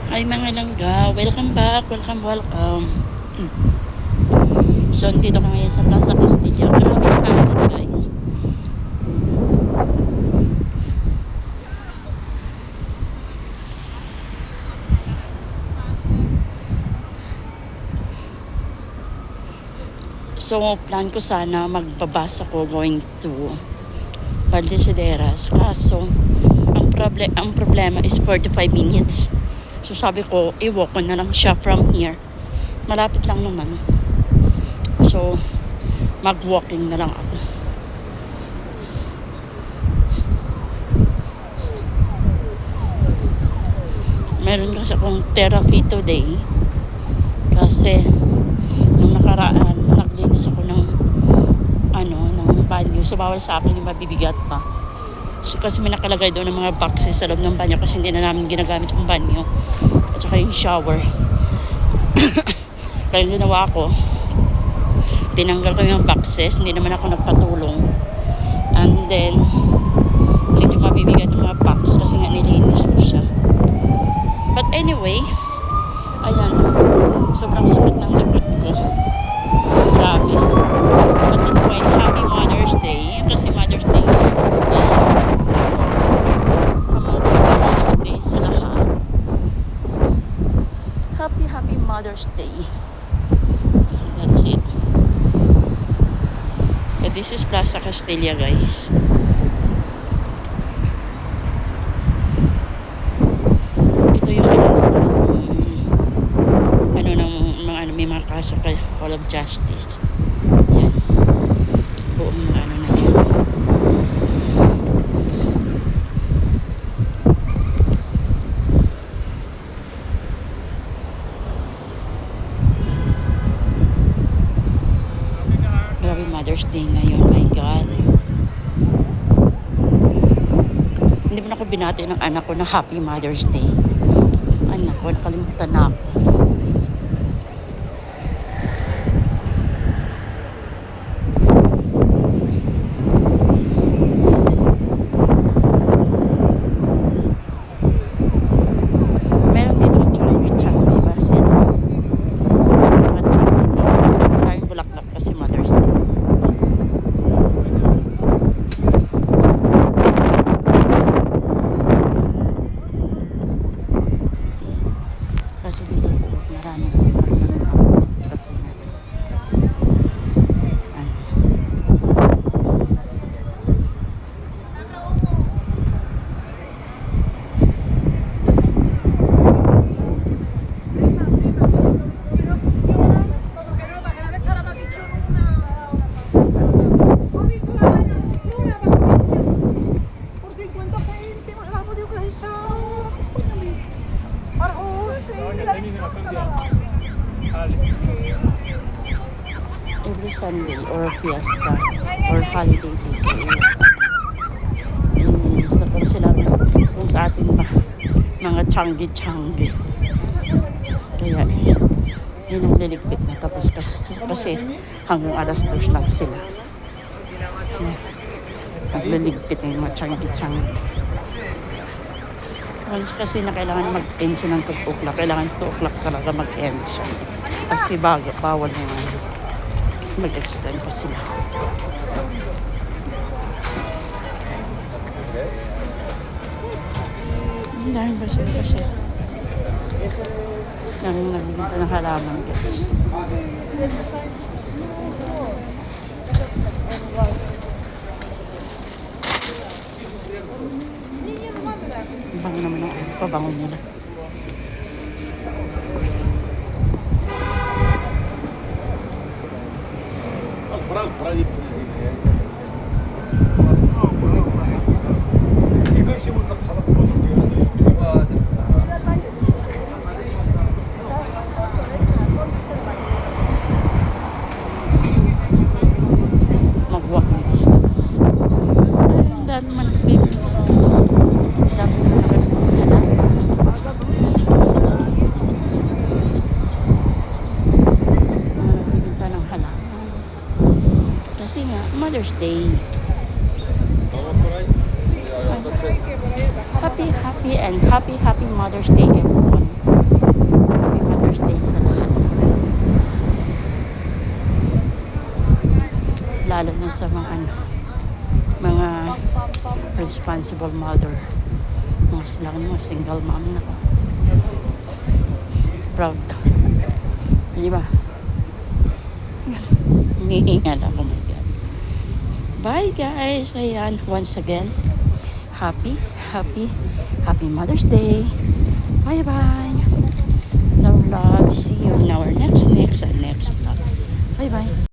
Ay mga langga, welcome back, welcome. So, dito ka ngayon sa Plaza Castilla. Grabe ang hangin, guys. So, plan ko sana magbabas ako going to Valdesideras. Kaso, ang problema is 45 minutes. So, sabi ko, i-walk ko na lang siya from here. Malapit lang naman. So, mag-walking na lang ako. Meron kasi akong therapy today. Kasi, nung nakaraan, naglinis ako ng banyo. So, bawal sa akin yung mabibigat pa. So, kasi may nakalagay doon ng mga boxes sa loob ng banyo kasi hindi na namin ginagamit yung banyo. At saka yung shower. Kaya yung ginawa ko, tinanggal ko yung boxes. Hindi naman ako nagpatulong. And then, medyo mabibigat yung mga box kasi nga nilinis ko siya. But anyway, ayan, sobrang sakit ng likod ko. Grabe. But anyway, happy Mother's Day. Kasi Mother's Day yun sa Spain. So, Mother's Day sa lahat. Happy Mother's Day. That's it. And this is Plaza Castilla, guys. Ito yung may mga kaso kay Hall of Justice. Yan. Buong na yan. Grabe Mother's Day ngayon. My God. Hindi mo na ako binati ng anak ko na Happy Mother's Day. Anak ko, nakalimutan na ako. Kaso dito po, maraming kasi natin. Every Sunday or fiesta or holiday dito is na sila kung sa atin ba mga changi-changi. Kaya yun ang liligpit na tapos kasi hanggang alas 2 lang sila. Nagliligpit ng mga changi-changi. Kasi na kailangan mag-end siya ng 2 o'clock. Kailangan 2 o'clock talaga mag-end siya. Kasi bawal na mag-extend pa sila. Ang daming basura kasi. Daming nagbibenta ng halaman, guys. Bango naman ang pabango nila. Mag-walk ng distance. Ay, ang dami man nagbibili. Ang dami man nagbibenta ng halaman. Kasi nga, Mother's Day. Happy Mother's Day, everyone. Isa mga mga responsible mother. Mga sila mga single mom na ko. Proud. Di ba? Hinihingal ako, my God. Bye guys. Ayan, once again, happy Mother's Day. Bye bye. Love. See you in our next vlog. Bye bye.